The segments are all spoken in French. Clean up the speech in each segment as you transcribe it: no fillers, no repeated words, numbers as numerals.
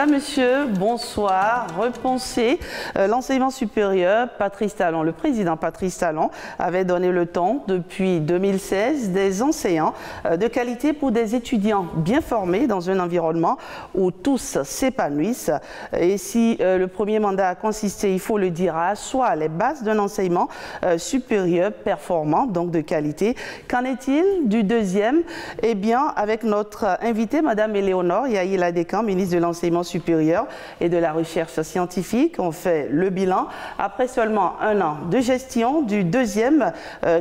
Madame, Monsieur, bonsoir. Repenser l'enseignement supérieur. Patrice Talon, le président Patrice Talon avait donné le ton depuis 2016 des enseignants de qualité pour des étudiants bien formés dans un environnement où tous s'épanouissent. Et si le premier mandat a consisté, il faut le dire, à asseoir les bases d'un enseignement supérieur performant, donc de qualité, qu'en est-il du deuxième? Eh bien, avec notre invitée, Madame Éléonore Yaïla Descamps, ministre de l'Enseignement supérieur et de la Recherche scientifique, on fait le bilan après seulement un an de gestion du deuxième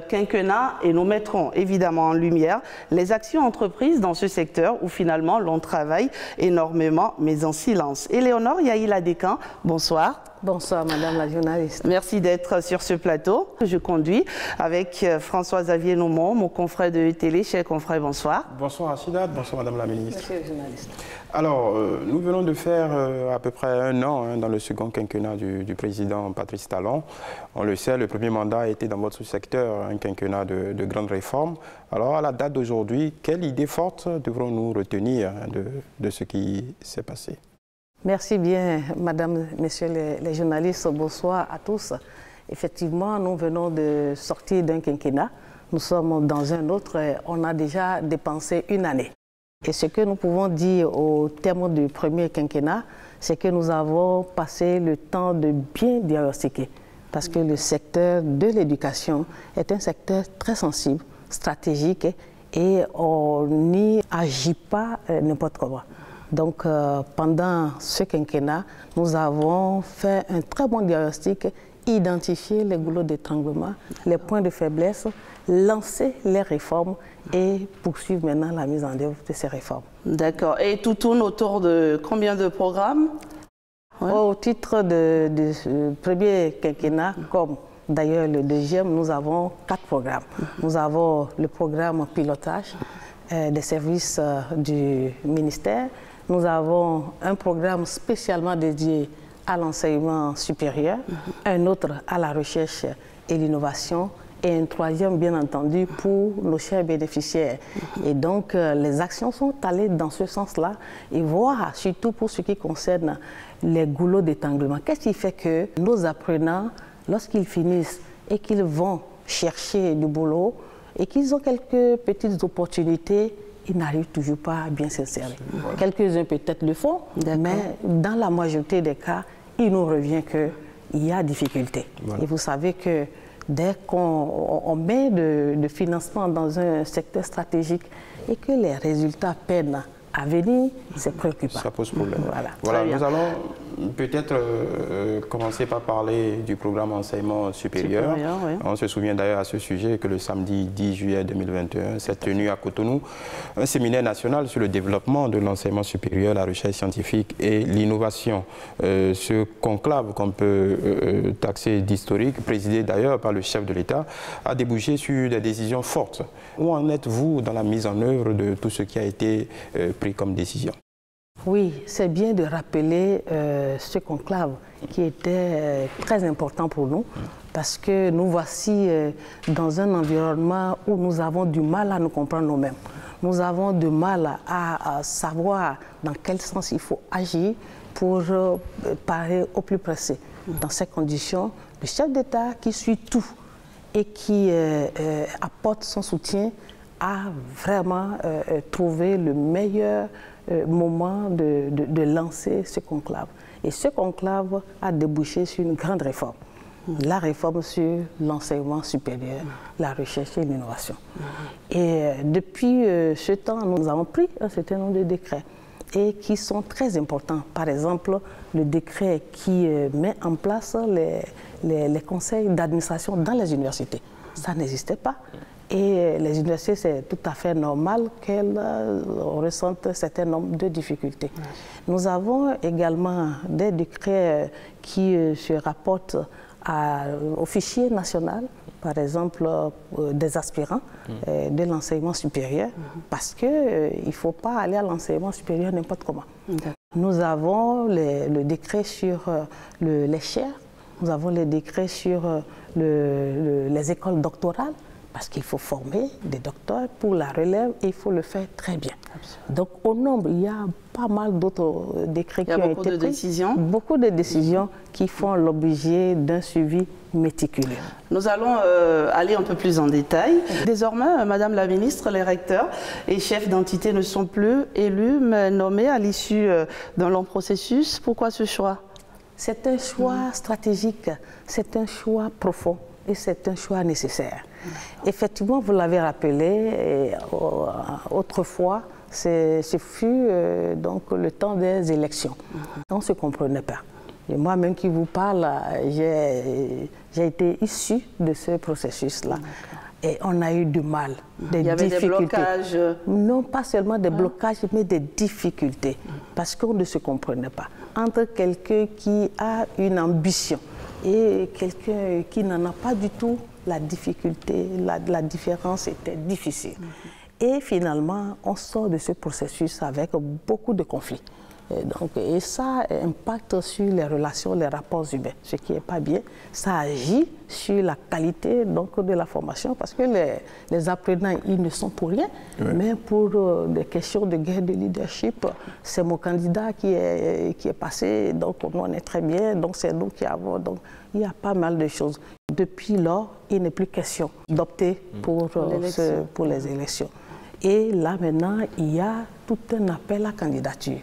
quinquennat et nous mettrons évidemment en lumière les actions entreprises dans ce secteur où finalement l'on travaille énormément mais en silence. Éléonore Yaïla Descamps, bonsoir. Bonsoir Madame la journaliste. Merci d'être sur ce plateau. Je conduis avec François-Xavier Noumon, mon confrère de télé. Cher confrère, bonsoir. Bonsoir Asidat, bonsoir Madame la ministre. Monsieur le journaliste. Alors, nous venons de faire à peu près un an dans le second quinquennat du président Patrice Talon. On le sait, le premier mandat a été dans votre sous-secteur un quinquennat de grandes réformes. Alors, à la date d'aujourd'hui, quelle idée forte devrons-nous retenir de ce qui s'est passé? Merci bien, Madame, Messieurs les journalistes. Bonsoir à tous. Effectivement, nous venons de sortir d'un quinquennat. Nous sommes dans un autre. On a déjà dépensé une année. Et ce que nous pouvons dire au terme du premier quinquennat, c'est que nous avons passé le temps de bien diagnostiquer. Parce que le secteur de l'éducation est un secteur très sensible, stratégique, et on n'y agit pas n'importe comment. Donc, pendant ce quinquennat, nous avons fait un très bon diagnostic, identifié les goulots d'étranglement, les points de faiblesse, lancer les réformes et poursuivre maintenant la mise en œuvre de ces réformes. D'accord. Et tout tourne autour de combien de programmes? Ouais. Au titre du premier quinquennat, comme d'ailleurs le deuxième, nous avons 4 programmes. Nous avons le programme pilotage des services du ministère. Nous avons un programme spécialement dédié à l'enseignement supérieur, un autre à la recherche et l'innovation et un troisième, bien entendu, pour nos chers bénéficiaires. Et donc, les actions sont allées dans ce sens-là et voir, surtout pour ce qui concerne les goulots d'étranglement. Qu'est-ce qui fait que nos apprenants, lorsqu'ils finissent et qu'ils vont chercher du boulot et qu'ils ont quelques petites opportunités, ils n'arrivent toujours pas à bien s'insérer. Voilà. Quelques-uns peut-être le font, mais dans la majorité des cas, il nous revient qu'il y a difficulté. Voilà. Et vous savez que dès qu'on met de financement dans un secteur stratégique et que les résultats peinent à venir, c'est préoccupant. Ça pose problème. Voilà, nous allons peut-être commencer par parler du programme enseignement supérieur. Oui. On se souvient d'ailleurs à ce sujet que le samedi 10 juillet 2021 s'est tenu à Cotonou un séminaire national sur le développement de l'enseignement supérieur, la recherche scientifique et l'innovation. Ce conclave qu'on peut taxer d'historique, présidé d'ailleurs par le chef de l'État, a débouché sur des décisions fortes. Où en êtes-vous dans la mise en œuvre de tout ce qui a été pris comme décision? Oui, c'est bien de rappeler ce conclave qui était très important pour nous parce que nous voici dans un environnement où nous avons du mal à nous comprendre nous-mêmes. Nous avons du mal à savoir dans quel sens il faut agir pour parer au plus pressé. Dans ces conditions, le chef d'État qui suit tout et qui apporte son soutien a vraiment trouvé le meilleur moment de lancer ce conclave. Et ce conclave a débouché sur une grande réforme. La réforme sur l'enseignement supérieur, la recherche et l'innovation. Et depuis ce temps, nous avons pris un certain nombre de décrets et qui sont très importants. Par exemple, le décret qui met en place les conseils d'administration dans les universités. Ça n'existait pas. Et les universités, c'est tout à fait normal qu'elles ressentent un certain nombre de difficultés. Nous avons également des décrets qui se rapportent au fichier national, par exemple des aspirants de l'enseignement supérieur, parce qu'il ne faut pas aller à l'enseignement supérieur n'importe comment. Nous avons le décret sur les chaires, nous avons le décret sur les écoles doctorales, parce qu'il faut former des docteurs pour la relève et il faut le faire très bien. Donc au nombre, il y a pas mal d'autres décrets qui ont été pris. Beaucoup de décisions. Beaucoup de décisions qui font l'objet d'un suivi méticuleux. Nous allons aller un peu plus en détail. Désormais, Madame la Ministre, les recteurs et chefs d'entité ne sont plus élus, mais nommés à l'issue d'un long processus. Pourquoi ce choix? C'est un choix stratégique, c'est un choix profond et c'est un choix nécessaire. Effectivement, vous l'avez rappelé, autrefois, ce fut donc le temps des élections. On ne se comprenait pas. Et moi-même qui vous parle, j'ai été issue de ce processus-là. Et on a eu du mal, des difficultés. Il y avait des blocages? Non, pas seulement des blocages, mais des difficultés. Parce qu'on ne se comprenait pas. Entre quelqu'un qui a une ambition et quelqu'un qui n'en a pas du tout, la difficulté, la différence était difficile. Et finalement, on sort de ce processus avec beaucoup de conflits. Et ça impacte sur les relations, les rapports humains, ce qui n'est pas bien. Ça agit sur la qualité de la formation, parce que les apprenants, ils ne sont pour rien, mais pour des questions de guerre de leadership, c'est mon candidat qui est passé, donc on est très bien, donc c'est nous qui avons. Donc il y a pas mal de choses. Depuis lors, il n'est plus question d'opter pour les élections. Et là maintenant, il y a tout un appel à candidature.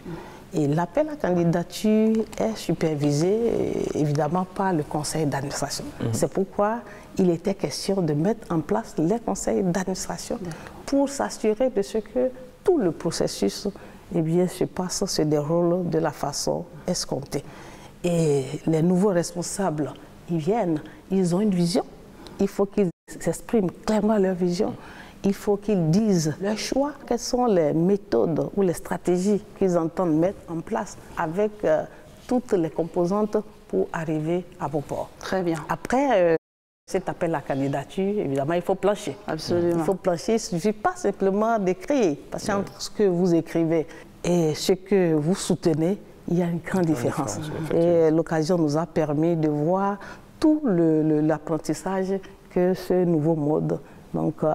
Et l'appel à candidature est supervisé évidemment par le conseil d'administration. C'est pourquoi il était question de mettre en place les conseils d'administration pour s'assurer de ce que tout le processus se déroule de la façon escomptée. Et les nouveaux responsables, ils viennent, ils ont une vision. Il faut qu'ils s'expriment clairement leur vision. Il faut qu'ils disent leur choix, quelles sont les méthodes ou les stratégies qu'ils entendent mettre en place avec toutes les composantes pour arriver à bon port. Très bien. Après cet appel à candidature, évidemment, il faut plancher. Absolument. Il faut plancher, il ne suffit pas simplement d'écrire, parce que entre ce que vous écrivez et ce que vous soutenez, il y a une grande différence. Et l'occasion nous a permis de voir tout l'apprentissage que ce nouveau mode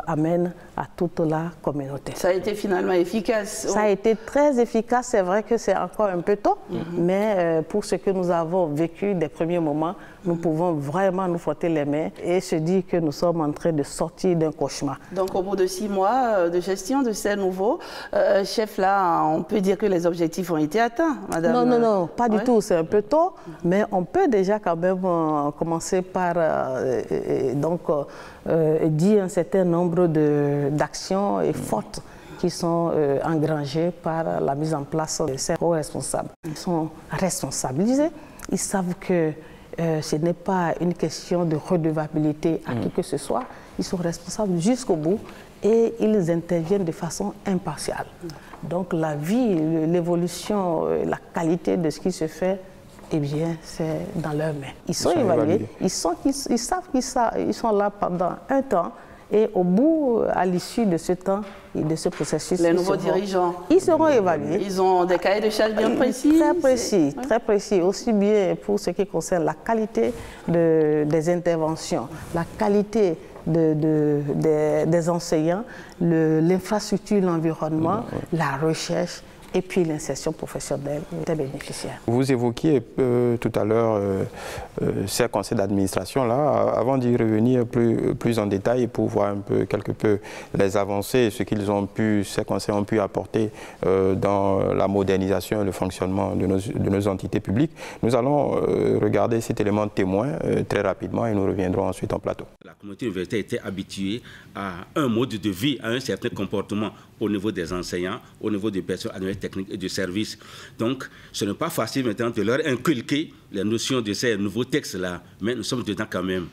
amène à toute la communauté. Ça a été finalement efficace? Ça a été très efficace. C'est vrai que c'est encore un peu tôt, mais pour ce que nous avons vécu des premiers moments, nous pouvons vraiment nous frotter les mains et se dire que nous sommes en train de sortir d'un cauchemar. Donc au bout de 6 mois de gestion de ces nouveaux chefs-là, on peut dire que les objectifs ont été atteints, Madame? Non, pas du tout. C'est un peu tôt, mais on peut déjà quand même commencer par dire un certain nombre d'actions fortes qui sont engrangées par la mise en place de ces hauts responsables. Ils sont responsabilisés, ils savent que ce n'est pas une question de redevabilité à qui que ce soit, ils sont responsables jusqu'au bout et ils interviennent de façon impartiale. Donc la vie, l'évolution, la qualité de ce qui se fait, eh bien, c'est dans leurs mains. Ils sont évalués, ils savent qu'ils sont là pendant un temps. Et au bout, à l'issue de ce temps et de ce processus, les nouveaux dirigeants, ils seront évalués. Ils ont des cahiers de charges bien précis? Très précis, aussi bien pour ce qui concerne la qualité des interventions, la qualité des enseignants, l'infrastructure, l'environnement, la recherche, et puis l'insertion professionnelle des bénéficiaires. Vous évoquiez tout à l'heure ces conseils d'administration-là. Avant d'y revenir plus en détail pour voir un peu, quelque peu les avancées, ce qu'ils ont pu, ces conseils ont pu apporter dans la modernisation et le fonctionnement de nos entités publiques, nous allons regarder cet élément témoin très rapidement et nous reviendrons ensuite en plateau. La communauté universitaire était habituée à un mode de vie, à un certain comportement au niveau des enseignants, au niveau des personnes administratives techniques et de services. Donc, ce n'est pas facile maintenant de leur inculquer les notions de ces nouveaux textes-là, mais nous sommes dedans quand même.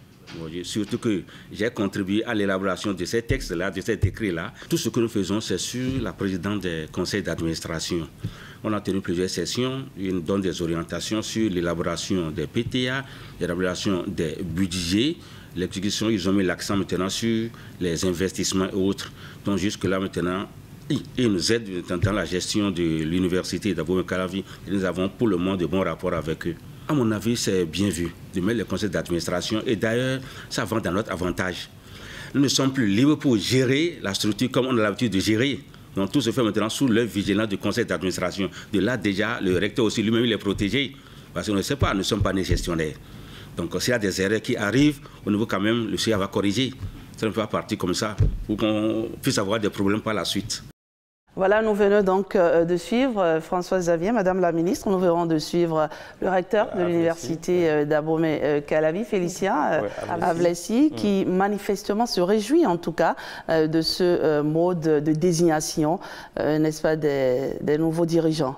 Surtout que j'ai contribué à l'élaboration de ces textes-là, de ces décrets-là. Tout ce que nous faisons, c'est sur la présidente des conseils d'administration. On a tenu plusieurs sessions, ils nous donnent des orientations sur l'élaboration des PTA, l'élaboration des budgets. L'exécution, ils ont mis l'accent maintenant sur les investissements et autres. Donc jusque-là maintenant, ils nous aident dans la gestion de l'université d'Abomey-Calavi. Nous avons pour le moment de bons rapports avec eux. À mon avis, c'est bien vu de mettre les conseils d'administration et d'ailleurs, ça va dans notre avantage. Nous ne sommes plus libres pour gérer la structure comme on a l'habitude de gérer. Donc tout se fait maintenant sous le vigilance du conseil d'administration. De là déjà, le recteur aussi lui-même, il est protégé. Parce qu'on ne sait pas, nous ne sommes pas des gestionnaires. Donc s'il y a des erreurs qui arrivent, au niveau quand même, le CA va corriger. Ça ne peut pas partir comme ça pour qu'on puisse avoir des problèmes par la suite. Voilà, nous venons donc de suivre Françoise Xavier, Madame la Ministre. Nous venons de suivre le recteur de l'université d'Abomey-Calavi, Félicien Avlessi, qui manifestement se réjouit en tout cas de ce mode de désignation, n'est-ce pas, des nouveaux dirigeants.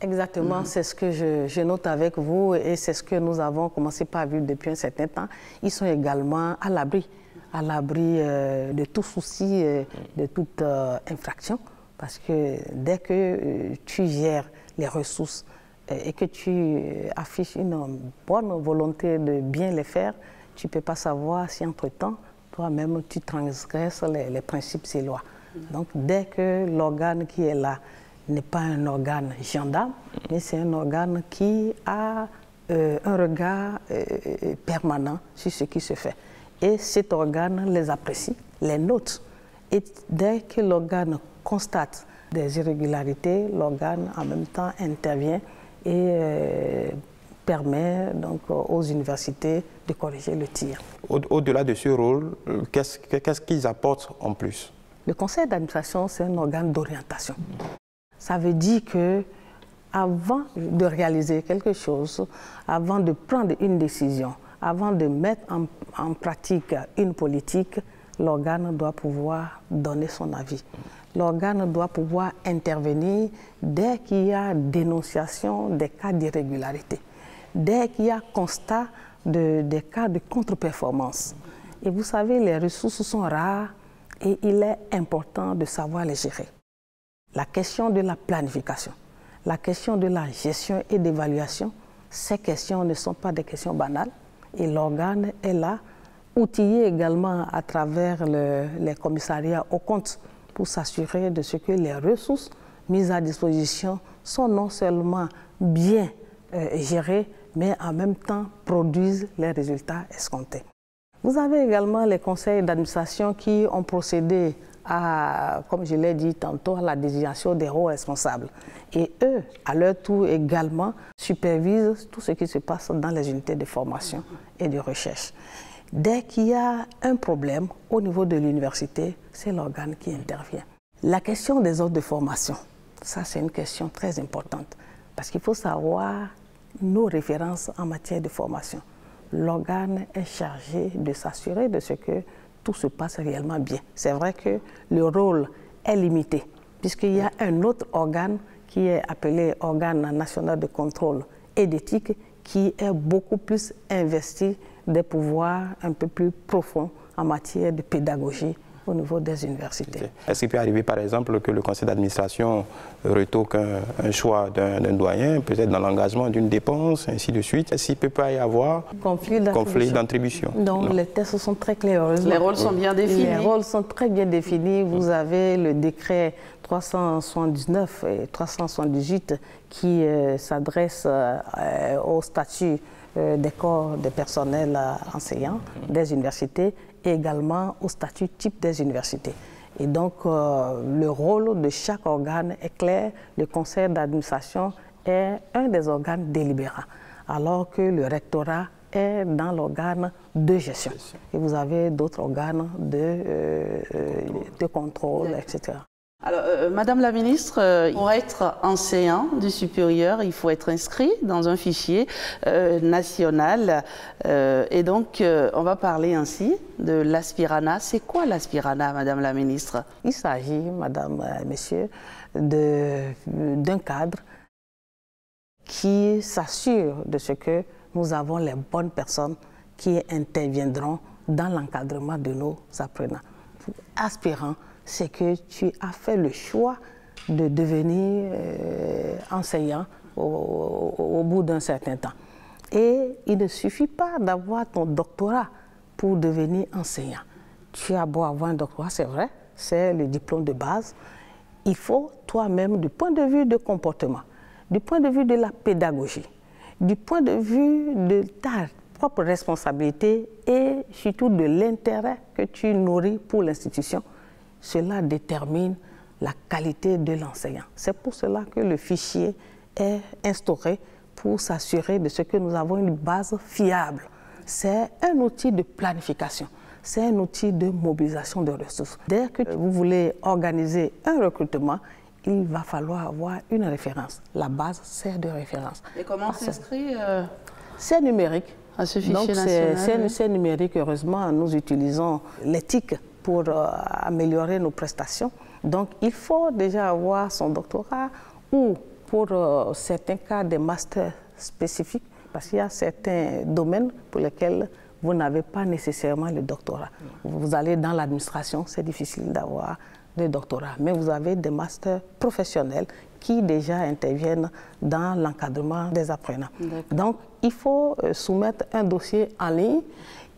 Exactement, c'est ce que je note avec vous et c'est ce que nous avons commencé par vivre depuis un certain temps. Ils sont également à l'abri de tout souci, de toute infraction. Parce que dès que tu gères les ressources et que tu affiches une bonne volonté de bien les faire, tu ne peux pas savoir si entre-temps, toi-même, tu transgresses les principes et lois. Donc dès que l'organe qui est là n'est pas un organe gendarme, mais c'est un organe qui a un regard permanent sur ce qui se fait. Et cet organe les apprécie, les note. Et dès que l'organe constate des irrégularités, l'organe en même temps intervient et permet donc aux universités de corriger le tir. Au-delà de ce rôle, qu'est-ce qu'ils apportent en plus? Le conseil d'administration, c'est un organe d'orientation. Ça veut dire que avant de réaliser quelque chose, avant de prendre une décision, avant de mettre en pratique une politique, l'organe doit pouvoir donner son avis. L'organe doit pouvoir intervenir dès qu'il y a dénonciation des cas d'irrégularité, dès qu'il y a constat des cas de contre-performance. Et vous savez, les ressources sont rares et il est important de savoir les gérer. La question de la planification, la question de la gestion et d'évaluation, ces questions ne sont pas des questions banales et l'organe est là, outillé également à travers les commissariats aux comptes pour s'assurer de ce que les ressources mises à disposition sont non seulement bien gérées, mais en même temps produisent les résultats escomptés. Vous avez également les conseils d'administration qui ont procédé à, comme je l'ai dit tantôt, à la désignation des hauts responsables. Et eux, à leur tour également, supervisent tout ce qui se passe dans les unités de formation et de recherche. Dès qu'il y a un problème au niveau de l'université, c'est l'organe qui intervient. La question des ordres de formation, ça c'est une question très importante parce qu'il faut savoir nos références en matière de formation. L'organe est chargé de s'assurer de ce que tout se passe réellement bien. C'est vrai que le rôle est limité puisqu'il y a un autre organe qui est appelé organe national de contrôle et d'éthique qui est beaucoup plus investi des pouvoirs un peu plus profonds en matière de pédagogie au niveau des universités. Est-ce qu'il peut arriver par exemple que le conseil d'administration retoque un choix d'un doyen, peut-être dans l'engagement d'une dépense, ainsi de suite? Est-ce qu'il ne peut pas y avoir conflit d'attribution? Non, les tests sont très clairs. Les rôles sont bien définis. Les rôles sont très bien définis. Vous avez le décret 379 et 378 qui s'adresse au statut des corps de personnel enseignants des universités et également au statut type des universités. Et donc, le rôle de chaque organe est clair. Le conseil d'administration est un des organes délibérants, alors que le rectorat est dans l'organe de gestion. Et vous avez d'autres organes de contrôle, etc. Alors, Madame la Ministre, pour être enseignant du supérieur, il faut être inscrit dans un fichier national. Et donc, on va parler ainsi de l'aspirana. C'est quoi l'aspirana, Madame la Ministre? Il s'agit, Madame, Messieurs, d'un cadre qui s'assure de ce que nous avons les bonnes personnes qui interviendront dans l'encadrement de nos apprenants. Aspirant, c'est que tu as fait le choix de devenir enseignant au bout d'un certain temps. Et il ne suffit pas d'avoir ton doctorat pour devenir enseignant. Tu as beau avoir un doctorat, c'est vrai, c'est le diplôme de base. Il faut toi-même, du point de vue de comportement, du point de vue de la pédagogie, du point de vue de ta propre responsabilité et surtout de l'intérêt que tu nourris pour l'institution, cela détermine la qualité de l'enseignant. C'est pour cela que le fichier est instauré pour s'assurer de ce que nous avons une base fiable. C'est un outil de planification, c'est un outil de mobilisation de ressources. Dès que vous voulez organiser un recrutement, il va falloir avoir une référence. La base sert de référence. Et comment s'inscrit C'est numérique. À ce fichier national. C'est numérique. Heureusement, nous utilisons l'éthique pour améliorer nos prestations. Donc, il faut déjà avoir son doctorat ou, pour certains cas, des masters spécifiques, parce qu'il y a certains domaines pour lesquels vous n'avez pas nécessairement le doctorat. Vous allez dans l'administration, c'est difficile d'avoir de doctorat, mais vous avez des masters professionnels qui déjà interviennent dans l'encadrement des apprenants. Donc, il faut soumettre un dossier en ligne.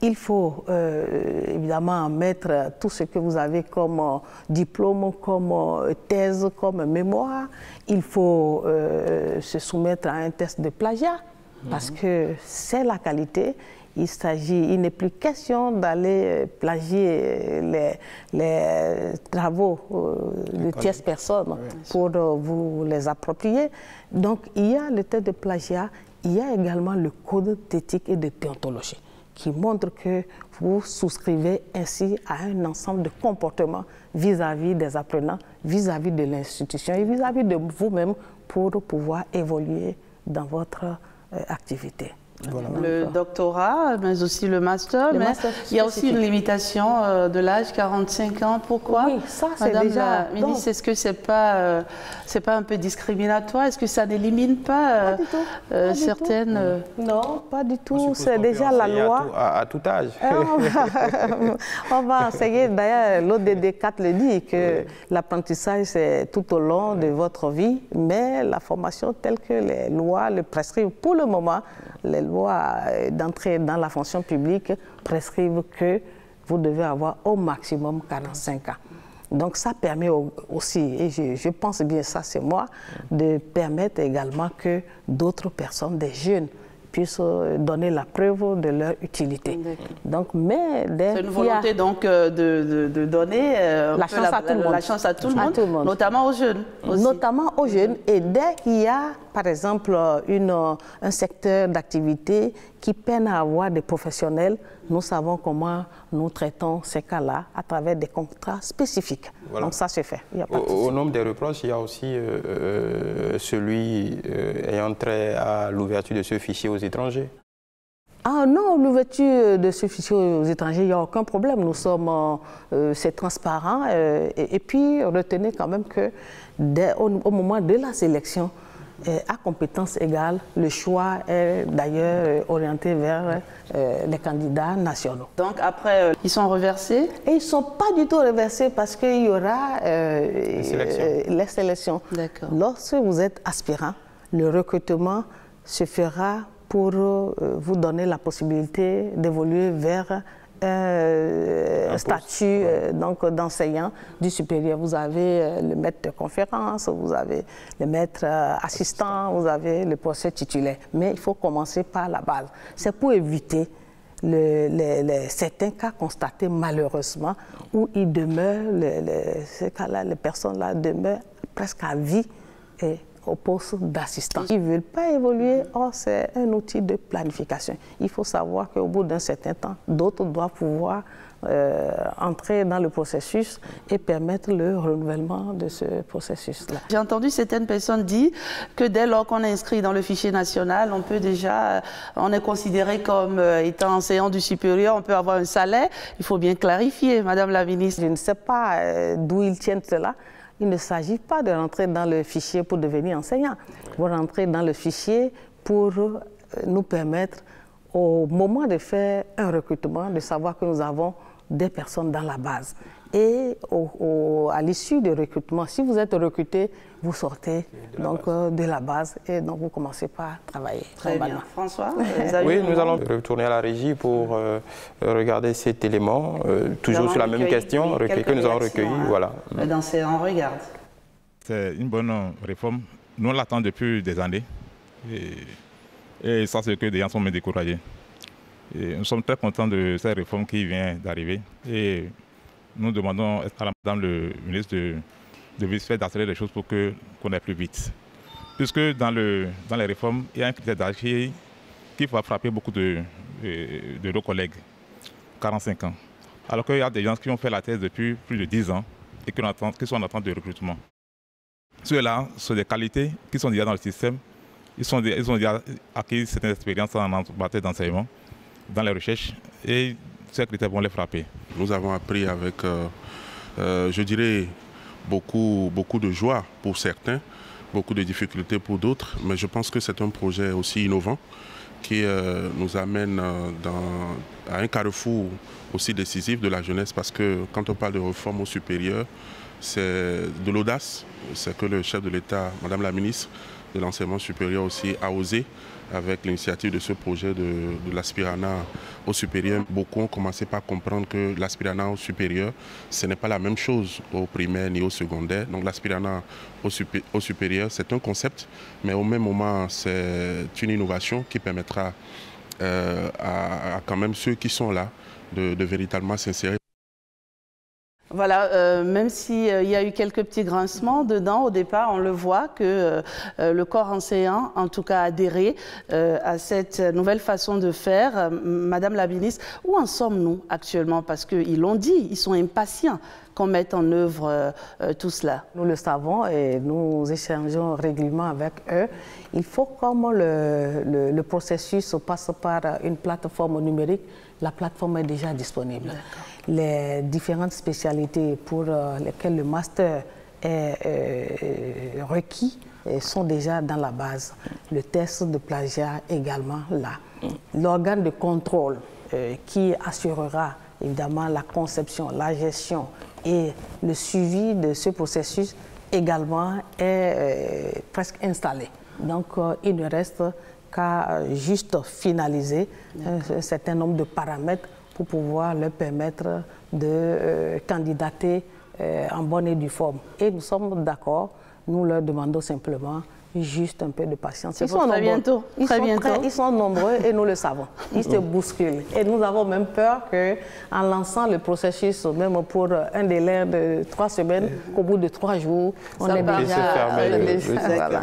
Il faut évidemment mettre tout ce que vous avez comme diplôme, comme thèse, comme mémoire. Il faut se soumettre à un test de plagiat parce que c'est la qualité. Il n'est plus question d'aller plagier les travaux de tierces personnes pour vous les approprier. Donc, il y a le test de plagiat, il y a également le code d'éthique et de déontologie qui montre que vous souscrivez ainsi à un ensemble de comportements vis-à-vis des apprenants, vis-à-vis de l'institution et vis-à-vis de vous-même pour pouvoir évoluer dans votre activité. Voilà. Le doctorat, mais aussi le master, mais il y a aussi une limitation de l'âge, 45 ans. Pourquoi? Oui, ça c'est Madame déjà... la ministre, est-ce que c'est pas un peu discriminatoire? Est-ce que ça n'élimine pas, certaines... Non, pas du tout. C'est déjà la loi. À tout âge. On va enseigner, d'ailleurs, l'ODD 4 le dit, que l'apprentissage c'est tout au long de votre vie, mais la formation telle que les lois le prescrivent pour le moment, les lois d'entrée dans la fonction publique prescrivent que vous devez avoir au maximum 45 ans. Donc ça permet aussi, et je pense bien ça c'est moi, de permettre également que d'autres personnes, des jeunes, puissent donner la preuve de leur utilité. Donc, c'est une volonté donc de donner la chance à tout le monde, notamment aux jeunes. Aussi. Notamment aux jeunes. Et dès qu'il y a, par exemple, un secteur d'activité qui peine à avoir des professionnels, nous savons comment nous traitons ces cas-là à travers des contrats spécifiques. Voilà. Donc ça se fait. Il y a pas de au nombre des reproches, il y a aussi celui ayant trait à l'ouverture de ce fichier aux étrangers. Ah non, l'ouverture de ce fichier aux étrangers, il n'y a aucun problème. Nous sommes, c'est transparent. Et puis, retenez quand même que au moment de la sélection, à compétences égales, le choix est d'ailleurs orienté vers les candidats nationaux. Donc après, ils sont reversés? Et ils ne sont pas du tout reversés parce qu'il y aura les sélections. Lorsque vous êtes aspirant, le recrutement se fera pour vous donner la possibilité d'évoluer vers un statut d'enseignant du supérieur. Vous avez le maître de conférence, vous avez le maître assistant, vous avez le professeur titulaire. Mais il faut commencer par la base. C'est pour éviter certains cas constatés malheureusement où ils demeurent, ces cas-là, les personnes-là demeurent presque à vie au poste d'assistant. Ils ne veulent pas évoluer, or c'est un outil de planification. Il faut savoir qu'au bout d'un certain temps, d'autres doivent pouvoir entrer dans le processus et permettre le renouvellement de ce processus-là. J'ai entendu certaines personnes dire que dès lors qu'on est inscrit dans le fichier national, on est considéré comme étant enseignant du supérieur, on peut avoir un salaire. Il faut bien clarifier, Madame la ministre. Je ne sais pas d'où ils tiennent cela. Il ne s'agit pas de rentrer dans le fichier pour devenir enseignant. Vous rentrez dans le fichier pour nous permettre, au moment de faire un recrutement, de savoir que nous avons des personnes dans la base. Et à l'issue du recrutement, si vous êtes recruté, vous sortez de la base et donc vous commencez par travailler. Très bien. François, oui, nous allons retourner à la régie pour regarder cet élément, toujours sur la même question que nous avons recueillie. Voilà. On regarde. C'est une bonne réforme. Nous l'attendons depuis des années. Et ça, c'est que des gens sont bien découragés. Et nous sommes très contents de cette réforme qui vient d'arriver. Et nous demandons à Madame le ministre de vite fait d'accélérer les choses pour qu'on aille plus vite. Puisque dans les réformes, il y a un critère d'âge qui va frapper beaucoup de nos collègues, 45 ans. Alors qu'il y a des gens qui ont fait la thèse depuis plus de 10 ans et qui sont en attente de recrutement. Ceux-là sont des qualités qui sont déjà dans le système. Ils ont déjà acquis certaines expériences en matière d'enseignement, dans les recherches, et ces critères vont les frapper. Nous avons appris avec, je dirais, beaucoup de joie pour certains, beaucoup de difficultés pour d'autres, mais je pense que c'est un projet aussi innovant qui nous amène à un carrefour aussi décisif de la jeunesse, parce que quand on parle de réforme au supérieur, c'est de l'audace, c'est que le chef de l'État, Madame la ministre de l'enseignement supérieur aussi a osé avec l'initiative de ce projet de l'aspiranat au supérieur. Beaucoup ont commencé par comprendre que l'aspiranat au supérieur, ce n'est pas la même chose au primaire ni au secondaire. Donc l'aspiranat au supérieur, c'est un concept, mais au même moment, c'est une innovation qui permettra à quand même ceux qui sont là de véritablement s'insérer. Voilà, même s'il y a eu quelques petits grincements dedans, au départ, on le voit que le corps enseignant, en tout cas, a adhéré à cette nouvelle façon de faire. Madame la ministre, où en sommes-nous actuellement? Parce qu'ils l'ont dit, ils sont impatients qu'on mette en œuvre tout cela. Nous le savons et nous échangeons régulièrement avec eux. Il faut, comme le processus passe par une plateforme numérique, la plateforme est déjà disponible. Les différentes spécialités pour lesquelles le master est requis sont déjà dans la base. Le test de plagiat également là. L'organe de contrôle qui assurera évidemment la conception, la gestion et le suivi de ce processus également est presque installé. Donc il ne reste qu'à juste finaliser un certain nombre de paramètres pour pouvoir leur permettre de candidater en bonne et due forme. Et nous sommes d'accord, nous leur demandons simplement juste un peu de patience. Ils sont très bientôt. Ils sont nombreux et nous le savons. Ils se bousculent. Et nous avons même peur qu'en lançant le processus, même pour un délai de 3 semaines, qu'au bout de 3 jours, on est déjà... Voilà.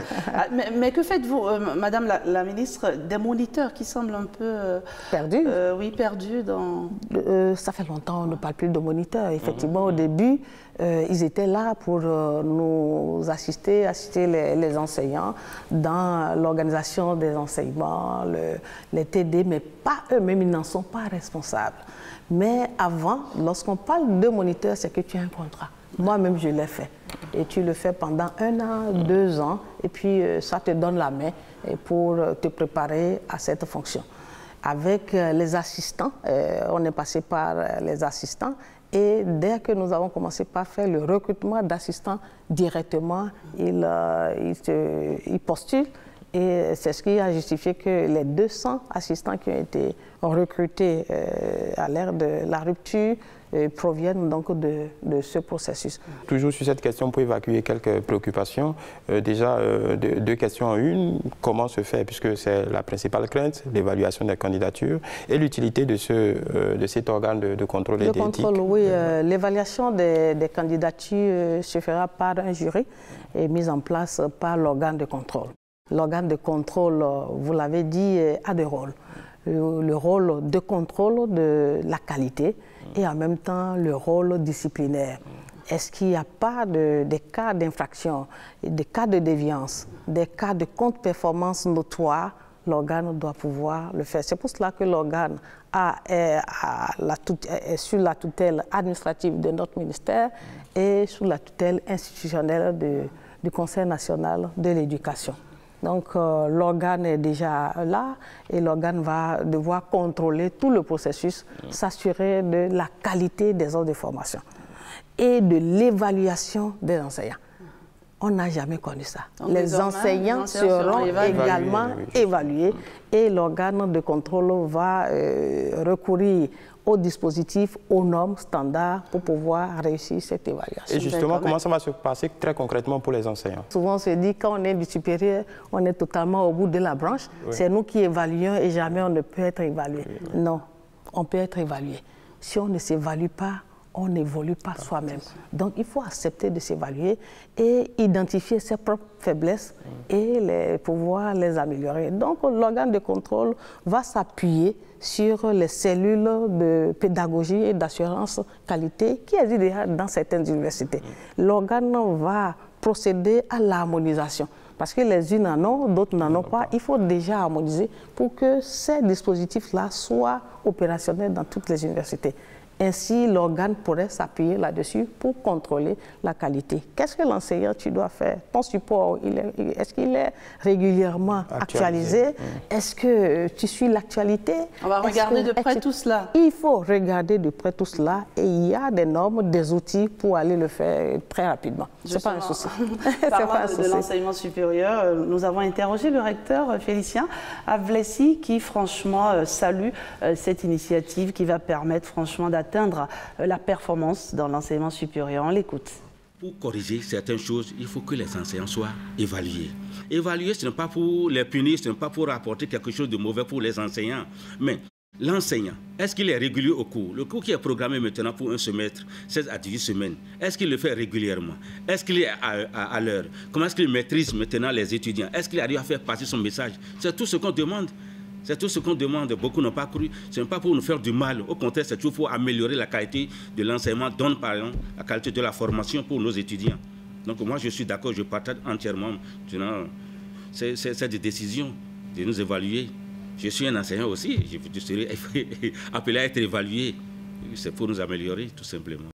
Mais que faites-vous, Madame la ministre, des moniteurs qui semblent un peu... perdus? Oui, perdus dans... Ça fait longtemps qu'on ne parle plus de moniteurs. Effectivement, au début, ils étaient là pour nous assister les enseignants dans l'organisation des enseignements, les TD, mais pas eux-mêmes, ils n'en sont pas responsables. Mais avant, lorsqu'on parle de moniteur, c'est que tu as un contrat. Moi-même, je l'ai fait. Et tu le fais pendant 1 an, 2 ans, et puis ça te donne la main pour te préparer à cette fonction. Avec les assistants, on est passé par les assistants, et dès que nous avons commencé par faire le recrutement d'assistants directement, ils postulent. Et c'est ce qui a justifié que les 200 assistants qui ont été recrutés à l'ère de la rupture proviennent donc de ce processus. Toujours sur cette question pour évacuer quelques préoccupations. Déjà, 2 questions en une. Comment se fait, puisque c'est la principale crainte, l'évaluation des candidatures et l'utilité de cet organe de contrôle et d'éthique? Oui, l'évaluation des candidatures se fera par un jury et mise en place par l'organe de contrôle. L'organe de contrôle, vous l'avez dit, a 2 rôles. Le rôle de contrôle de la qualité et en même temps le rôle disciplinaire. Est-ce qu'il n'y a pas des cas d'infraction, des cas de déviance, des cas de contre-performance notoires? L'organe doit pouvoir le faire. C'est pour cela que l'organe est sous la tutelle administrative de notre ministère et sous la tutelle institutionnelle du Conseil national de l'éducation. Donc l'organe est déjà là et l'organe va devoir contrôler tout le processus, s'assurer de la qualité des offres de formation et de l'évaluation des enseignants. On n'a jamais connu ça. Donc, les enseignants seront également évalués et l'organe de contrôle va recourir aux dispositifs, aux normes standards pour pouvoir réussir cette évaluation. Et justement, comment ça va se passer très concrètement pour les enseignants? Souvent, on se dit quand on est du supérieur, on est totalement au bout de la branche. Oui. C'est nous qui évaluons et jamais on ne peut être évalué. Oui. Non, on peut être évalué. Si on ne s'évalue pas, on n'évolue pas soi-même. Donc il faut accepter de s'évaluer et identifier ses propres faiblesses et pouvoir les améliorer. Donc l'organe de contrôle va s'appuyer sur les cellules de pédagogie et d'assurance qualité qui existent déjà dans certaines universités. L'organe va procéder à l'harmonisation. Parce que les unes en ont, d'autres n'en ont pas. Il faut déjà harmoniser pour que ces dispositifs-là soient opérationnels dans toutes les universités. Ainsi, l'organe pourrait s'appuyer là-dessus pour contrôler la qualité. Qu'est-ce que l'enseignant tu dois faire? Ton support, est-ce qu'il est régulièrement actualisé? Est-ce que tu suis l'actualité? On va regarder de près tout cela. Il faut regarder de près tout cela et il y a des normes, des outils pour aller le faire très rapidement. Ce n'est pas un souci. Parlant de l'enseignement supérieur, nous avons interrogé le recteur Félicien Avlessi qui franchement salue cette initiative qui va permettre franchement d'atteindre la performance dans l'enseignement supérieur. On l'écoute. Pour corriger certaines choses, il faut que les enseignants soient évalués. Évaluer, ce n'est pas pour les punir, ce n'est pas pour apporter quelque chose de mauvais pour les enseignants. Mais l'enseignant, est-ce qu'il est régulier au cours? Le cours qui est programmé maintenant pour un semestre, 16 à 18 semaines, est-ce qu'il le fait régulièrement? Est-ce qu'il est à l'heure? Comment est-ce qu'il maîtrise maintenant les étudiants? Est-ce qu'il arrive à faire passer son message? C'est tout ce qu'on demande. C'est tout ce qu'on demande. Beaucoup n'ont pas cru. Ce n'est pas pour nous faire du mal. Au contraire, c'est toujours pour améliorer la qualité de l'enseignement, dont par exemple la qualité de la formation pour nos étudiants. Donc moi, je suis d'accord, je partage entièrement cette décision de nous évaluer. Je suis un enseignant aussi. Je serai appelé à être évalué. C'est pour nous améliorer, tout simplement.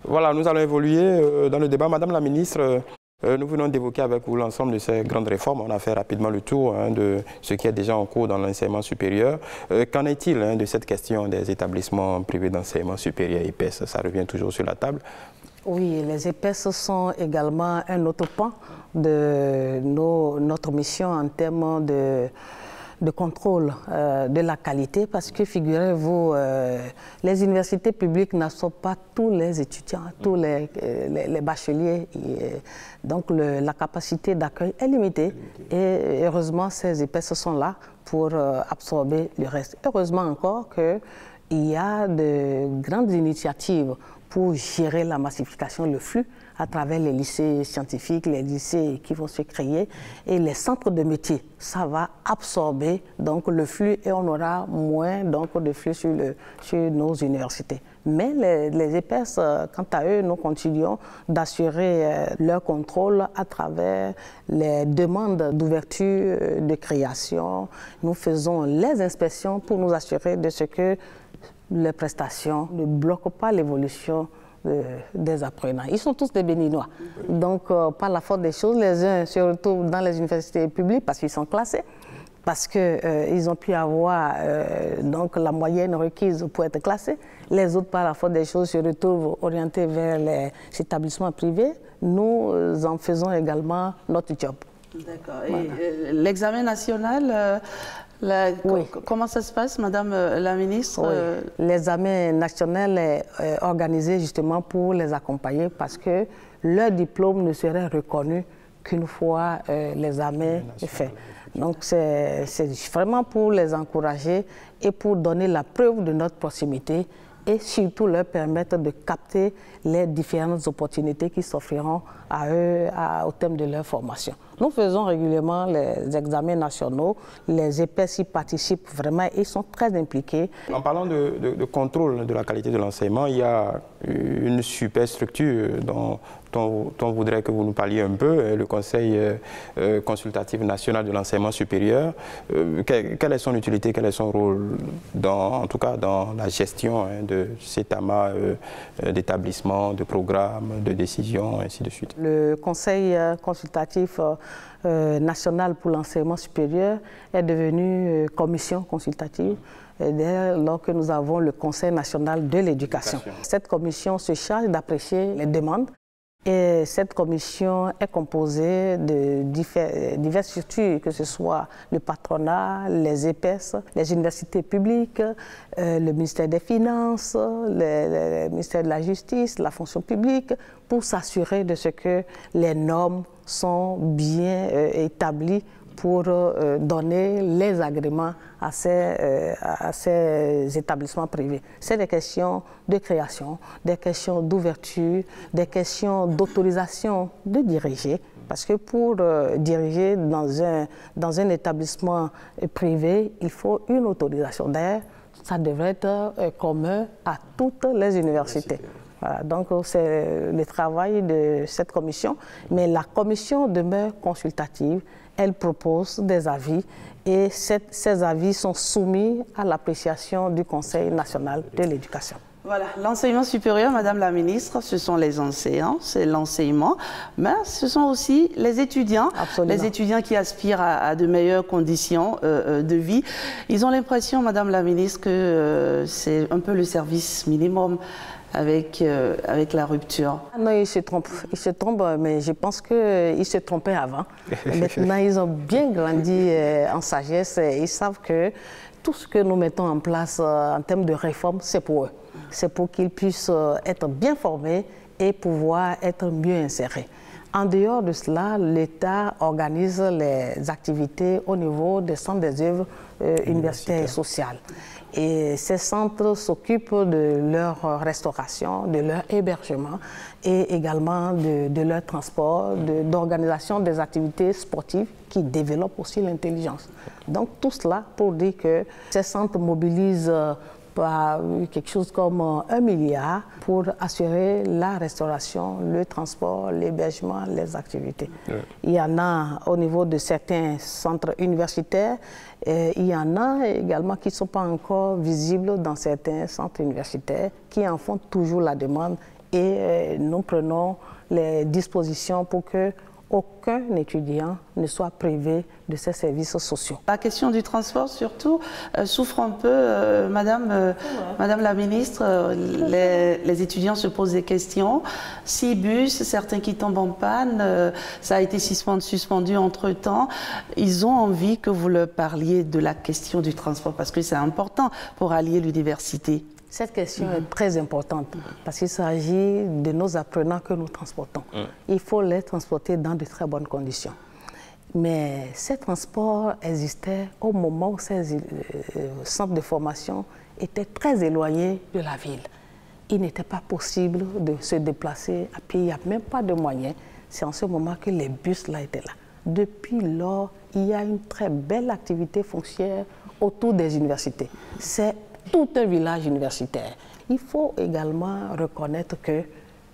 Voilà, nous allons évoluer dans le débat. Madame la ministre, nous venons d'évoquer avec vous l'ensemble de ces grandes réformes. On a fait rapidement le tour de ce qui est déjà en cours dans l'enseignement supérieur. Qu'en est-il de cette question des établissements privés d'enseignement supérieur EPS? Ça revient toujours sur la table. Oui, les EPS sont également un autre pan de notre mission en termes de contrôle de la qualité, parce que figurez-vous, les universités publiques n'absorbent pas tous les étudiants, tous les bacheliers. Donc la capacité d'accueil est limitée et heureusement ces EPS sont là pour absorber le reste. Heureusement encore qu'il y a de grandes initiatives pour gérer la massification, le flux, à travers les lycées scientifiques, les lycées qui vont se créer et les centres de métiers. Ça va absorber donc le flux et on aura moins donc de flux sur nos universités. Mais les EPS, quant à eux, nous continuons d'assurer leur contrôle à travers les demandes d'ouverture, de création. Nous faisons les inspections pour nous assurer de ce que les prestations ne bloquent pas l'évolution des apprenants. Ils sont tous des Béninois. Donc, par la force des choses, les uns se retrouvent dans les universités publiques parce qu'ils sont classés, parce qu'ils ont pu avoir donc la moyenne requise pour être classés. Les autres, par la force des choses, se retrouvent orientés vers les établissements privés. Nous en faisons également notre job. D'accord. Voilà. Et l'examen national, oui. Comment ça se passe, Madame la ministre? Oui. L'examen national est organisé justement pour les accompagner parce que leur diplôme ne serait reconnu qu'une fois l'examen est fait. Donc c'est vraiment pour les encourager et pour donner la preuve de notre proximité et surtout leur permettre de capter les différentes opportunités qui s'offriront à eux au thème de leur formation. Nous faisons régulièrement les examens nationaux, les EPS y participent vraiment et sont très impliqués. En parlant de contrôle de la qualité de l'enseignement, il y a une super structure dont on voudrait que vous nous parliez un peu, le Conseil consultatif national de l'enseignement supérieur. Quelle est son utilité, quel est son rôle, en tout cas dans la gestion de cet amas d'établissements, de programmes, de décisions, ainsi de suite? Le Conseil consultatif national pour l'enseignement supérieur est devenu commission consultative alors que nous avons le Conseil national de l'éducation. Cette commission se charge d'apprécier les demandes. Et cette commission est composée de diverses structures, que ce soit le patronat, les EPS, les universités publiques, le ministère des Finances, le ministère de la Justice, la fonction publique, pour s'assurer de ce que les normes sont bien établies pour donner les agréments à ces établissements privés. C'est des questions de création, des questions d'ouverture, des questions d'autorisation de diriger. Parce que pour diriger dans un établissement privé, il faut une autorisation. D'ailleurs, ça devrait être commun à toutes les universités. Voilà, donc c'est le travail de cette commission, mais la commission demeure consultative, elle propose des avis et ces avis sont soumis à l'appréciation du Conseil national de l'éducation. Voilà, l'enseignement supérieur, Madame la Ministre, ce sont les enseignants, c'est l'enseignement, mais ce sont aussi les étudiants. Absolument. Les étudiants qui aspirent à de meilleures conditions de vie. Ils ont l'impression, Madame la Ministre, que c'est un peu le service minimum avec la rupture. Non, ils se trompent, mais je pense qu'ils se trompaient avant. Maintenant, ils ont bien grandi en sagesse et ils savent que tout ce que nous mettons en place en termes de réforme, c'est pour eux. C'est pour qu'ils puissent être bien formés et pouvoir être mieux insérés. En dehors de cela, l'État organise les activités au niveau des centres des œuvres universitaires et sociales. Et ces centres s'occupent de leur restauration, de leur hébergement et également de leur transport, d'organisation des activités sportives qui développent aussi l'intelligence. Donc tout cela pour dire que ces centres mobilisent quelque chose comme 1 milliard pour assurer la restauration, le transport, l'hébergement, les activités. Ouais. Il y en a au niveau de certains centres universitaires, il y en a également qui ne sont pas encore visibles dans certains centres universitaires, qui en font toujours la demande et nous prenons les dispositions pour que aucun étudiant ne soit privé de ces services sociaux. La question du transport, surtout, souffre un peu, Madame la Ministre. Les étudiants se posent des questions. 6 bus, certains qui tombent en panne, ça a été suspendu entre-temps. Ils ont envie que vous leur parliez de la question du transport parce que c'est important pour allier l'université. Cette question est très importante parce qu'il s'agit de nos apprenants que nous transportons. Il faut les transporter dans de très bonnes conditions. Mais ces transports existaient au moment où ces centres de formation étaient très éloignés de la ville. Il n'était pas possible de se déplacer à pied, il n'y a même pas de moyens. C'est en ce moment que les bus là étaient là. Depuis lors, il y a une très belle activité foncière autour des universités. C'est tout un village universitaire. Il faut également reconnaître que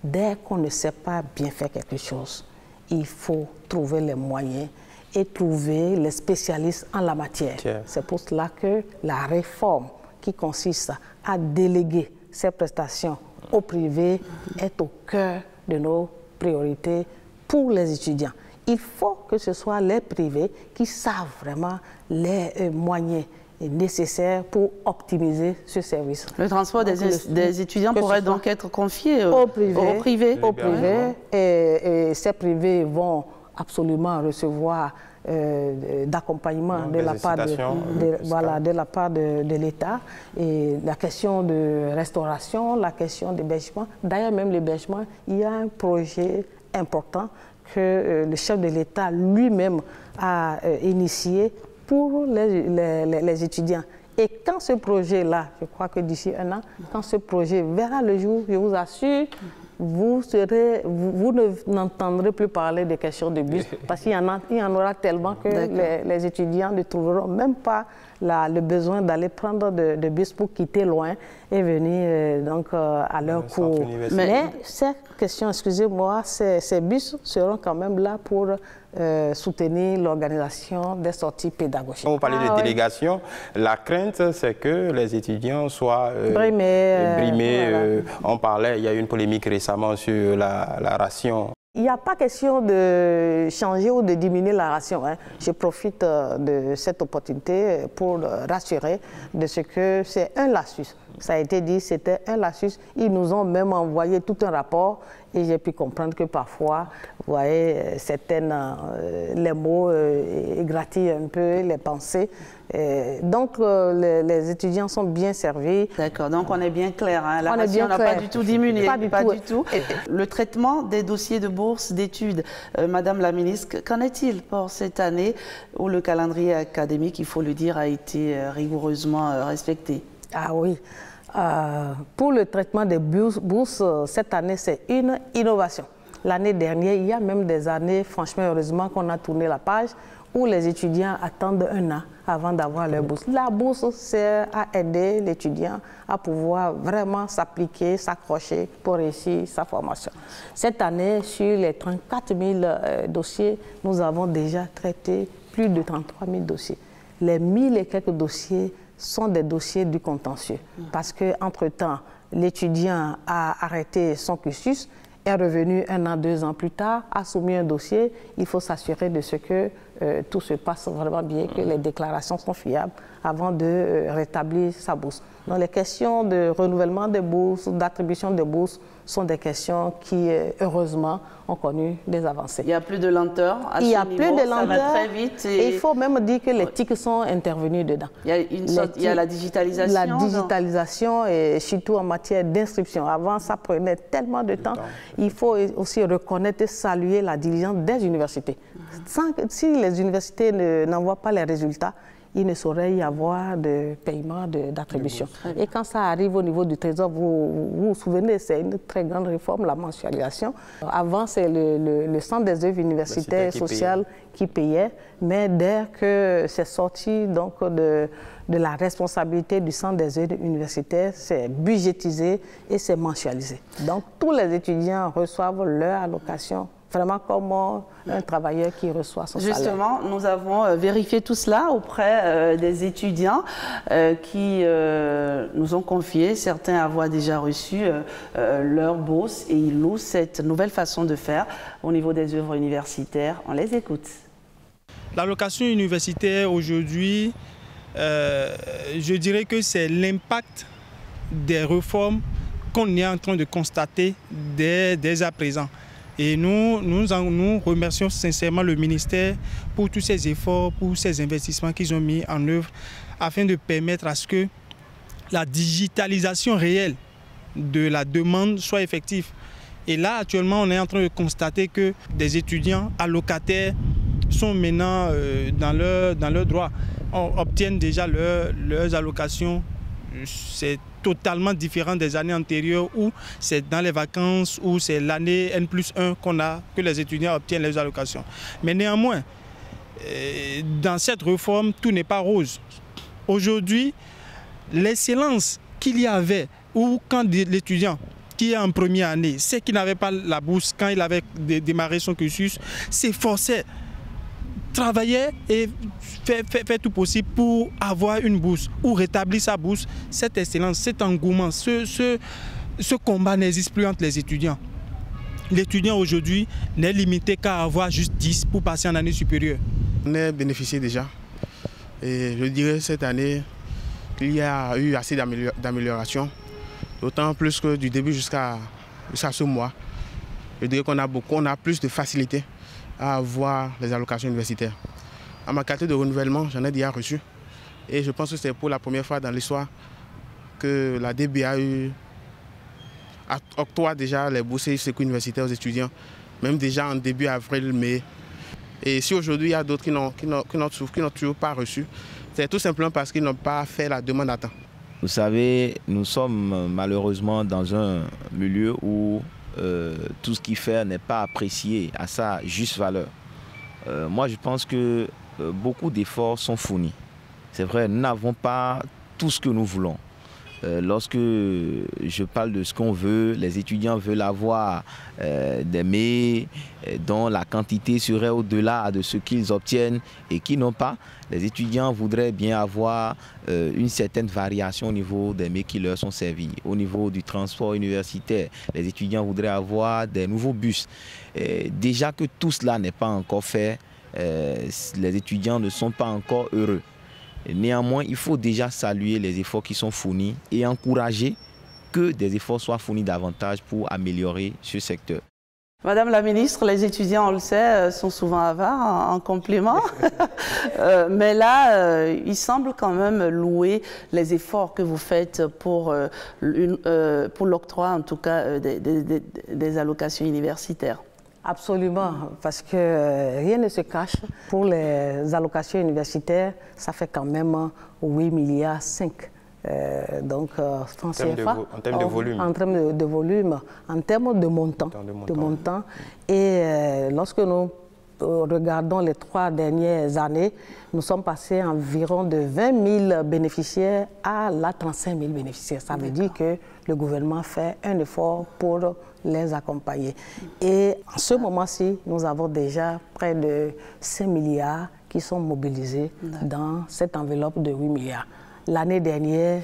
dès qu'on ne sait pas bien faire quelque chose, il faut trouver les moyens et trouver les spécialistes en la matière. C'est pour cela que la réforme qui consiste à déléguer ces prestations au privé est au cœur de nos priorités pour les étudiants. Il faut que ce soit les privés qui savent vraiment les moyens nécessaires pour optimiser ce service. Le transport des étudiants pourrait donc être confié au privé. Et ces privés vont absolument recevoir d'accompagnement de la part de l'État. Et la question de restauration, la question d'hébergement. D'ailleurs, même l'hébergement, il y a un projet important que le chef de l'État lui-même a initié pour les étudiants. Et quand ce projet-là, je crois que d'ici 1 an, quand ce projet verra le jour, je vous assure, vous n'entendrez plus parler des questions de bus, parce qu'il y en aura tellement que les étudiants ne trouveront même pas le besoin d'aller prendre de bus pour quitter loin et venir donc à leur cours. Mais ces questions, excusez-moi, ces bus seront quand même là pour soutenir l'organisation des sorties pédagogiques. On parlait de délégation. La crainte, c'est que les étudiants soient brimés. On parlait, il y a eu une polémique récemment sur la ration. Il n'y a pas question de changer ou de diminuer la ration. Je profite de cette opportunité pour rassurer de ce que c'est un lapsus. Ça a été dit, c'était un lapsus. Ils nous ont même envoyé tout un rapport et j'ai pu comprendre que parfois, vous voyez, les mots égratigent un peu les pensées. Donc, les étudiants sont bien servis. D'accord, donc on est bien clair. Hein? La passion n'a pas du tout diminué. Pas du tout. Le traitement des dossiers de bourse d'études, Madame la ministre, qu'en est-il pour cette année où le calendrier académique, il faut le dire, a été rigoureusement respecté? Ah oui. Pour le traitement des bourses, cette année, c'est une innovation. L'année dernière, il y a même des années, franchement, heureusement qu'on a tourné la page, où les étudiants attendent un an avant d'avoir leur bourse. La bourse sert à aider l'étudiant à pouvoir vraiment s'appliquer, s'accrocher pour réussir sa formation. Cette année, sur les 34 000 dossiers, nous avons déjà traité plus de 33 000 dossiers. Les 1000 et quelques dossiers sont des dossiers du contentieux. Parce qu'entre-temps, l'étudiant a arrêté son cursus, est revenu 1 an, 2 ans plus tard, a soumis un dossier. Il faut s'assurer de ce que tout se passe vraiment bien, que les déclarations sont fiables avant de rétablir sa bourse. Donc les questions de renouvellement des bourses, d'attribution des bourses sont des questions qui, heureusement, ont connu des avancées. Il n'y a plus de lenteur à ce niveau, ça va très vite. Et il faut même dire que les TIC sont intervenus dedans. Il y a la digitalisation. La digitalisation, et surtout en matière d'inscription. Avant, ça prenait tellement de temps. Il faut aussi reconnaître et saluer la diligence des universités. Si les universités n'envoient pas les résultats, il ne saurait y avoir de paiement d'attribution. Et quand ça arrive au niveau du Trésor, vous vous souvenez, c'est une très grande réforme, la mensualisation. Avant, c'est le Centre des œuvres universitaires et sociales qui payait, mais dès que c'est sorti donc, de la responsabilité du Centre des œuvres universitaires, c'est budgétisé et c'est mensualisé. Donc, tous les étudiants reçoivent leur allocation vraiment comme un travailleur qui reçoit son salaire. Justement, nous avons vérifié tout cela auprès des étudiants qui nous ont confié, certains avoir déjà reçu leur bourse et ils louent cette nouvelle façon de faire au niveau des œuvres universitaires. On les écoute. L'allocation universitaire aujourd'hui, je dirais que c'est l'impact des réformes qu'on est en train de constater dès à présent. Et nous remercions sincèrement le ministère pour tous ces efforts, pour ces investissements qu'ils ont mis en œuvre afin de permettre à ce que la digitalisation réelle de la demande soit effective. Et là, actuellement, on est en train de constater que des étudiants allocataires sont maintenant dans leurs droits. On obtient déjà leurs allocations. C'est totalement différent des années antérieures où c'est dans les vacances, où c'est l'année N+1 que les étudiants obtiennent les allocations. Mais néanmoins, dans cette réforme, tout n'est pas rose. Aujourd'hui, l'excellence qu'il y avait, ou quand l'étudiant qui est en première année, c'est qu'il n'avait pas la bourse quand il avait démarré son cursus, s'efforçait, travaillait et fait tout possible pour avoir une bourse ou rétablir sa bourse. Cette excellence, cet engouement, ce combat n'existe plus entre les étudiants. L'étudiant aujourd'hui n'est limité qu'à avoir juste 10 pour passer en année supérieure. On est bénéficié déjà. Et je dirais cette année qu'il y a eu assez d'améliorations, d'autant plus que du début jusqu'à ce mois. Je dirais qu'on a plus de facilité à avoir les allocations universitaires. À ma qualité de renouvellement, j'en ai déjà reçu. Et je pense que c'est pour la première fois dans l'histoire que la DBA octroie déjà les bourses et secours universitaires aux étudiants, même déjà en début avril-mai. Et si aujourd'hui il y a d'autres qui n'ont toujours pas reçu, c'est tout simplement parce qu'ils n'ont pas fait la demande à temps. Vous savez, nous sommes malheureusement dans un milieu où tout ce qu'il fait n'est pas apprécié à sa juste valeur. Moi, je pense que beaucoup d'efforts sont fournis. C'est vrai, nous n'avons pas tout ce que nous voulons. Lorsque je parle de ce qu'on veut, les étudiants veulent avoir des mets dont la quantité serait au-delà de ce qu'ils obtiennent et qui n'ont pas. Les étudiants voudraient bien avoir une certaine variation au niveau des mets qui leur sont servis. Au niveau du transport universitaire, les étudiants voudraient avoir des nouveaux bus. Déjà que tout cela n'est pas encore fait, les étudiants ne sont pas encore heureux. Néanmoins, il faut déjà saluer les efforts qui sont fournis et encourager que des efforts soient fournis davantage pour améliorer ce secteur. Madame la ministre, les étudiants, on le sait, sont souvent avares en compliments. Mais là, il semble quand même louer les efforts que vous faites pour l'octroi, en tout cas, des allocations universitaires. Absolument, parce que rien ne se cache. Pour les allocations universitaires, ça fait quand même 8,5 milliards. Donc, francs CFA, en termes de volume. En termes de volume, en termes de montant. Et lorsque nous regardons les 3 dernières années, nous sommes passés environ de 20 000 bénéficiaires à 35 000 bénéficiaires. Ça veut dire que le gouvernement fait un effort pour les accompagner. Et en ce moment-ci, nous avons déjà près de 5 milliards qui sont mobilisés dans cette enveloppe de 8 milliards. L'année dernière,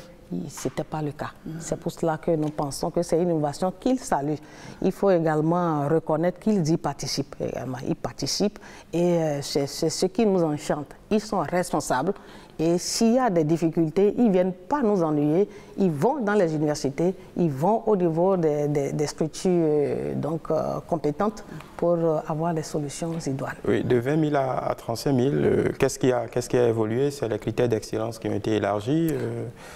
ce n'était pas le cas. C'est pour cela que nous pensons que c'est une innovation qu'ils saluent. Il faut également reconnaître qu'ils y participent également. Ils participent et c'est ce qui nous enchante. Ils sont responsables et s'il y a des difficultés, ils ne viennent pas nous ennuyer. Ils vont dans les universités, ils vont au niveau des structures compétentes pour avoir des solutions idoines. Oui, de 20 000 à 35 000, qu'est-ce qui a évolué? C'est les critères d'excellence qui ont été élargis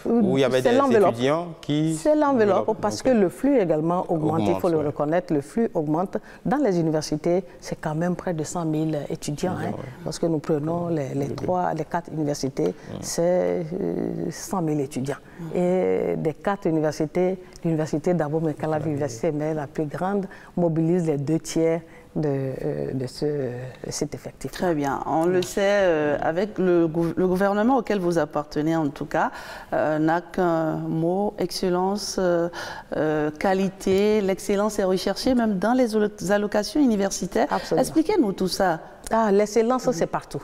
où il y avait des étudiants qui... C'est l'enveloppe parce que le flux également augmente, il faut le reconnaître, le flux augmente. Dans les universités, c'est quand même près de 100 000 étudiants. Lorsque nous prenons les 4 universités, c'est 100 000 étudiants. Et des 4 universités, l'université d'Abomey-Calavi, l'université mais la plus grande, mobilise les 2/3 de cet effectif. Très bien. On le sait, avec le gouvernement auquel vous appartenez en tout cas, n'a qu'un mot, excellence, qualité. L'excellence est recherchée même dans les allocations universitaires. Expliquez-nous tout ça. L'excellence, c'est partout.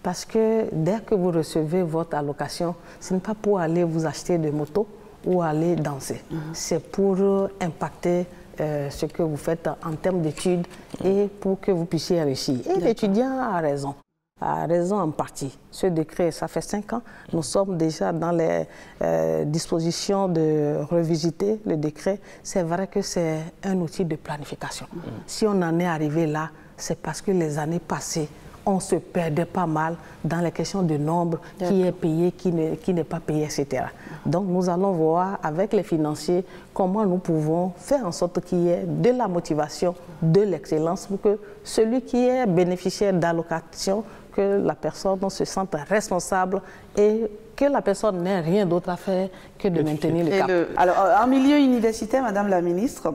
Parce que dès que vous recevez votre allocation, ce n'est pas pour aller vous acheter des motos ou aller danser. C'est pour impacter ce que vous faites en termes d'études et pour que vous puissiez réussir. Et l'étudiant a raison en partie. Ce décret, ça fait 5 ans. Nous sommes déjà dans les dispositions de revisiter le décret. C'est vrai que c'est un outil de planification. Si on en est arrivé là, c'est parce que les années passées, on se perdait pas mal dans les questions de nombre, qui est payé, qui n'est pas payé, etc. Donc nous allons voir avec les financiers comment nous pouvons faire en sorte qu'il y ait de la motivation, de l'excellence pour que celui qui est bénéficiaire d'allocation, que la personne se sente responsable et que la personne n'ait rien d'autre à faire que de maintenir le cap. Alors, en milieu universitaire, Madame la Ministre,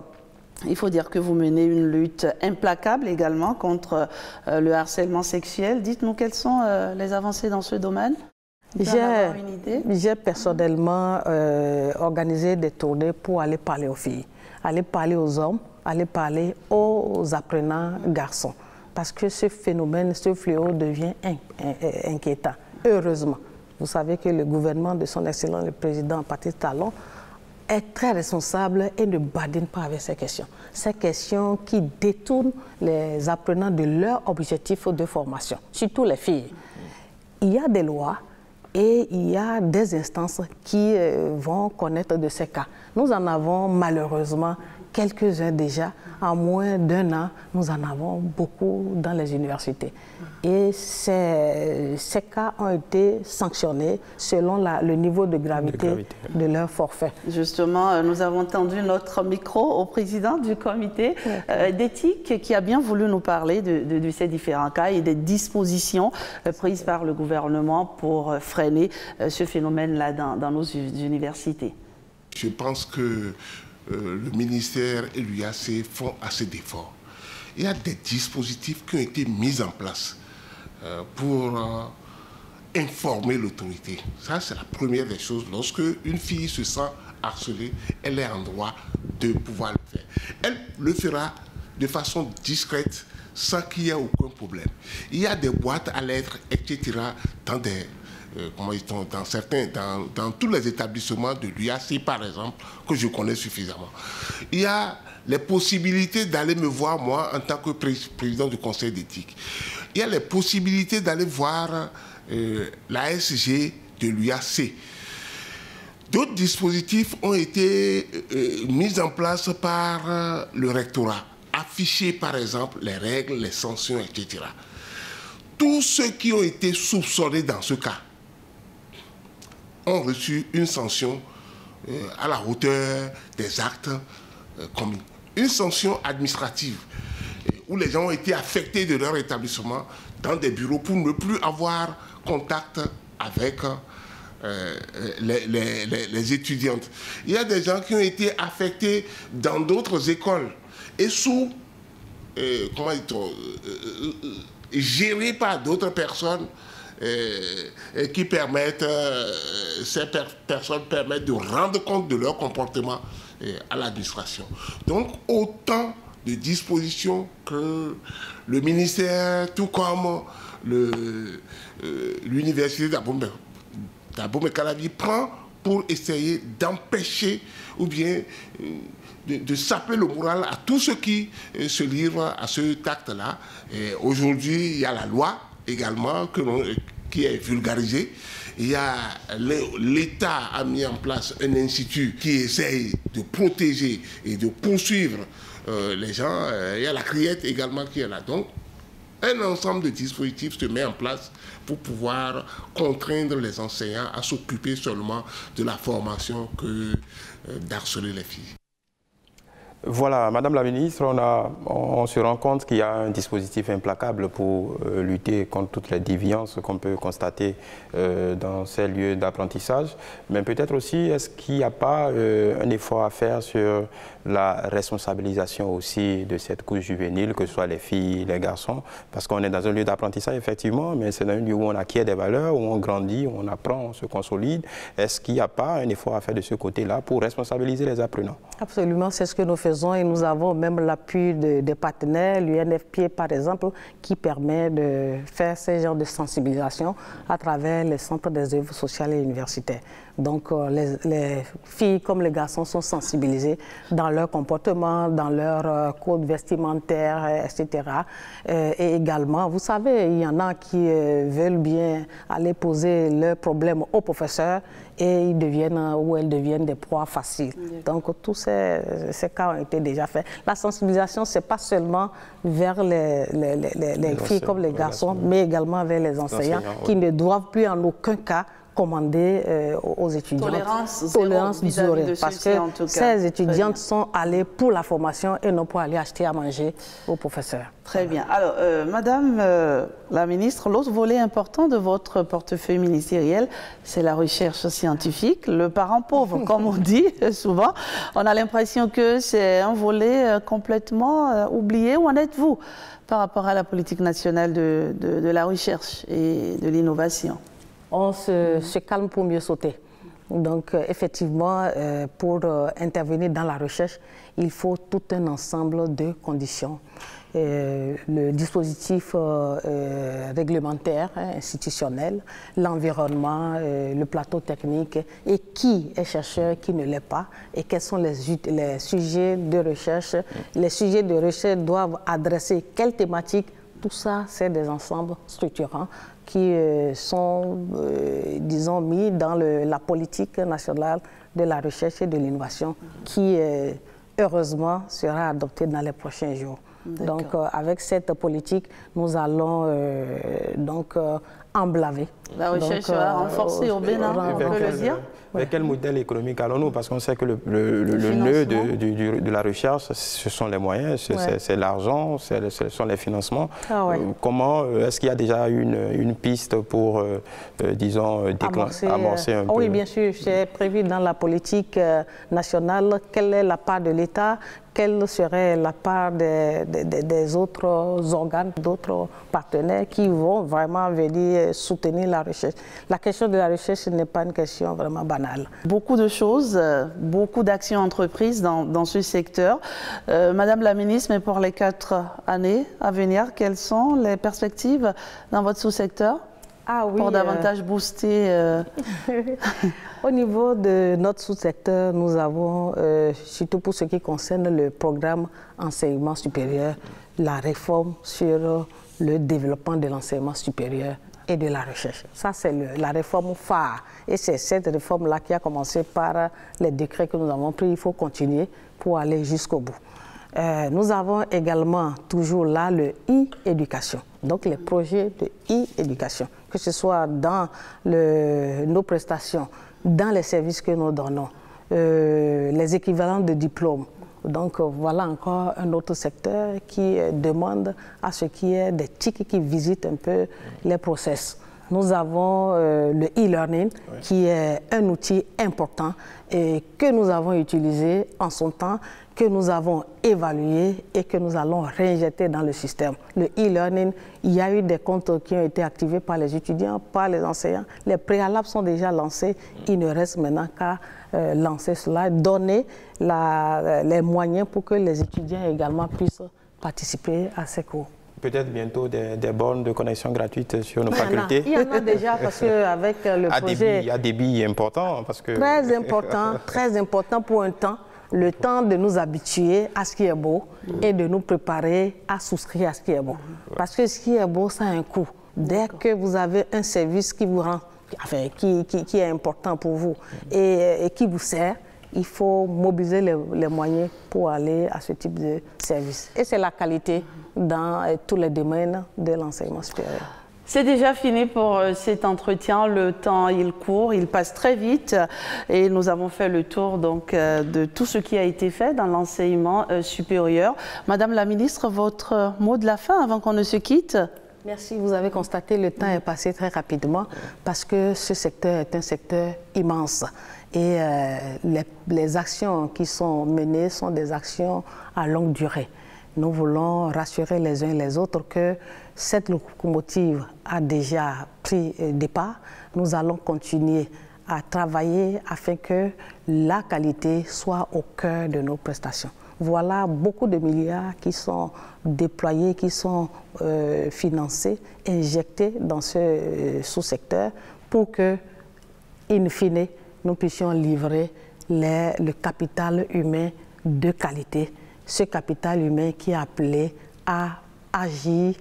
il faut dire que vous menez une lutte implacable également contre le harcèlement sexuel. Dites-nous quelles sont les avancées dans ce domaine. J'ai personnellement organisé des tournées pour aller parler aux filles, aller parler aux hommes, aller parler aux apprenants garçons. Parce que ce phénomène, ce fléau devient inquiétant, heureusement. Vous savez que le gouvernement de son Excellence, le président Patrice Talon, est très responsable et ne badine pas avec ces questions. Ces questions qui détournent les apprenants de leur objectif de formation, surtout les filles. Il y a des lois et il y a des instances qui vont connaître de ces cas. Nous en avons malheureusement quelques-uns déjà. En moins d'1 an, nous en avons beaucoup dans les universités. Et ces cas ont été sanctionnés selon le niveau de gravité de leur forfait. Justement, nous avons tendu notre micro au président du comité d'éthique qui a bien voulu nous parler de ces différents cas et des dispositions prises par le gouvernement pour freiner ce phénomène-là dans nos universités. Je pense que le ministère et l'UAC font assez d'efforts. Il y a des dispositifs qui ont été mis en place pour informer l'autorité. Ça, c'est la première des choses. Lorsque une fille se sent harcelée, elle est en droit de pouvoir le faire. Elle le fera de façon discrète, sans qu'il y ait aucun problème. Il y a des boîtes à lettres, etc., dans tous les établissements de l'UAC, par exemple, que je connais suffisamment. Il y a les possibilités d'aller me voir, moi, en tant que président du conseil d'éthique. Il y a les possibilités d'aller voir l'ASG de l'UAC. D'autres dispositifs ont été mis en place par le rectorat. Afficher par exemple les règles, les sanctions, etc. Tous ceux qui ont été soupçonnés dans ce cas ont reçu une sanction à la hauteur des actes commis. Une sanction administrative où les gens ont été affectés de leur établissement dans des bureaux pour ne plus avoir contact avec les étudiantes. Il y a des gens qui ont été affectés dans d'autres écoles et sous, gérés par d'autres personnes qui permettent, ces personnes permettent de rendre compte de leur comportement à l'administration. Donc, autant de dispositions que le ministère, tout comme l'université d'Abomey-Calavi prend pour essayer d'empêcher ou bien de saper le moral à tous ceux qui se livrent à ce acte-là. Aujourd'hui, il y a la loi également qui est vulgarisée. L'État a mis en place un institut qui essaye de protéger et de poursuivre les gens. Il y a la Criette également qui est là. Donc, un ensemble de dispositifs se met en place pour pouvoir contraindre les enseignants à s'occuper seulement de la formation que d'harceler les filles. Voilà, Madame la Ministre, on se rend compte qu'il y a un dispositif implacable pour lutter contre toutes les déviances qu'on peut constater dans ces lieux d'apprentissage. Mais peut-être aussi, est-ce qu'il n'y a pas un effort à faire sur la responsabilisation aussi de cette couche juvénile, que ce soit les filles, les garçons, parce qu'on est dans un lieu d'apprentissage, effectivement, mais c'est dans un lieu où on acquiert des valeurs, où on grandit, où on apprend, on se consolide. Est-ce qu'il n'y a pas un effort à faire de ce côté-là pour responsabiliser les apprenants? Absolument, c'est ce que nous faisons et nous avons même l'appui des partenaires, l'UNFPA par exemple, qui permet de faire ce genre de sensibilisation à travers les centres des œuvres sociales et universitaires. Donc les filles comme les garçons sont sensibilisés dans leur comportement, dans leur code vestimentaire, etc. Et également, vous savez, il y en a qui veulent bien aller poser leurs problèmes aux professeurs et ils deviennent ou elles deviennent des proies faciles. Donc tous ces cas ont été déjà faits. La sensibilisation, ce n'est pas seulement vers les filles comme les garçons, mais également vers les enseignants qui ne doivent plus en aucun cas commander aux étudiants. Tolérance zéro, parce que ces étudiantes sont allées pour la formation et non pour aller acheter à manger aux professeurs. Très bien. Alors, Madame la Ministre, l'autre volet important de votre portefeuille ministériel, c'est la recherche scientifique, le parent pauvre, comme on dit souvent. On a l'impression que c'est un volet complètement oublié. Où en êtes-vous par rapport à la politique nationale de la recherche et de l'innovation? On se calme pour mieux sauter. Donc, effectivement, pour intervenir dans la recherche, il faut tout un ensemble de conditions. Le dispositif réglementaire, institutionnel, l'environnement, le plateau technique, et qui est chercheur, qui ne l'est pas, et quels sont les sujets de recherche. Les sujets de recherche doivent adresser quelles thématiques. Tout ça, c'est des ensembles structurants qui sont, disons, mis dans la politique nationale de la recherche et de l'innovation qui, heureusement, sera adoptée dans les prochains jours. Donc, avec cette politique, nous allons emblaver. La recherche sera renforcée au Bénin, on peut le dire. Mais quel modèle économique allons-nous? Parce qu'on sait que le nœud de la recherche, ce sont les moyens, c'est l'argent, ce sont les financements. Comment est-ce qu'il y a déjà une piste pour, disons, amorcer un peu? Oui, bien sûr, c'est prévu dans la politique nationale. Quelle est la part de l'État? Quelle serait la part des autres organes, d'autres partenaires qui vont vraiment venir soutenir la recherche? La question de la recherche n'est pas une question vraiment banale. Beaucoup de choses, beaucoup d'actions entreprises dans ce secteur. Madame la Ministre, mais pour les 4 années à venir, quelles sont les perspectives dans votre sous-secteur? Pour davantage booster Au niveau de notre sous-secteur, nous avons, surtout pour ce qui concerne le programme enseignement supérieur, la réforme sur le développement de l'enseignement supérieur et de la recherche. Ça, c'est la réforme phare. Et c'est cette réforme-là qui a commencé par les décrets que nous avons pris. Il faut continuer pour aller jusqu'au bout. Nous avons également toujours là le e-éducation, donc les projets de e-éducation, que ce soit dans nos prestations, dans les services que nous donnons, les équivalents de diplômes. Donc voilà encore un autre secteur qui demande à ce qu'il y ait des TIC qui visitent un peu les process. Nous avons le e-learning qui est un outil important et que nous avons utilisé en son temps, que nous avons évalué et que nous allons réinjecter dans le système. Le e-learning, il y a eu des comptes qui ont été activés par les étudiants, par les enseignants. Les préalables sont déjà lancés. Il ne reste maintenant qu'à lancer cela, donner les moyens pour que les étudiants également puissent participer à ces cours. Peut-être bientôt des bornes de connexion gratuites sur nos facultés. Il y en a déjà parce qu'avec le projet... Il y a des billes importants parce que... Très important pour un temps. Le temps de nous habituer à ce qui est beau et de nous préparer à souscrire à ce qui est beau. Parce que ce qui est beau, ça a un coût. Dès que vous avez un service qui vous rend, qui est important pour vous et qui vous sert, il faut mobiliser les moyens pour aller à ce type de service. Et c'est la qualité dans tous les domaines de l'enseignement supérieur. C'est déjà fini pour cet entretien. Le temps, il court, il passe très vite et nous avons fait le tour donc, de tout ce qui a été fait dans l'enseignement supérieur. Madame la ministre, votre mot de la fin avant qu'on ne se quitte? Merci. Vous avez constaté le temps est passé très rapidement parce que ce secteur est un secteur immense. Et les actions qui sont menées sont des actions à longue durée. Nous voulons rassurer les uns et les autres que cette locomotive a déjà pris départ. Nous allons continuer à travailler afin que la qualité soit au cœur de nos prestations. Voilà beaucoup de milliards qui sont déployés, qui sont financés, injectés dans ce sous-secteur pour que, in fine, nous puissions livrer le capital humain de qualité. Ce capital humain qui est appelé à agir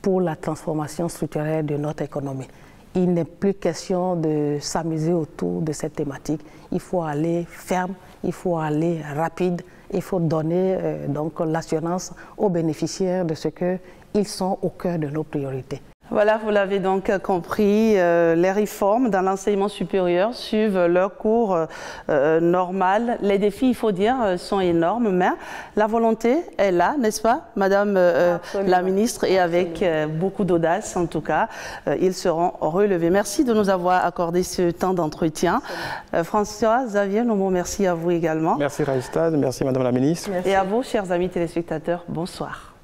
pour la transformation structurelle de notre économie. Il n'est plus question de s'amuser autour de cette thématique. Il faut aller ferme, il faut aller rapide, il faut donner donc l'assurance aux bénéficiaires de ce qu'ils sont au cœur de nos priorités. Voilà, vous l'avez donc compris, les réformes dans l'enseignement supérieur suivent leur cours normal. Les défis, il faut dire, sont énormes, mais la volonté est là, n'est-ce pas, Madame la ministre, et avec beaucoup d'audace, en tout cas, ils seront relevés. Merci de nous avoir accordé ce temps d'entretien. François Xavier Nomon, merci à vous également. Merci Raïstad, merci Madame la ministre. Merci. Et à vous, chers amis téléspectateurs, bonsoir.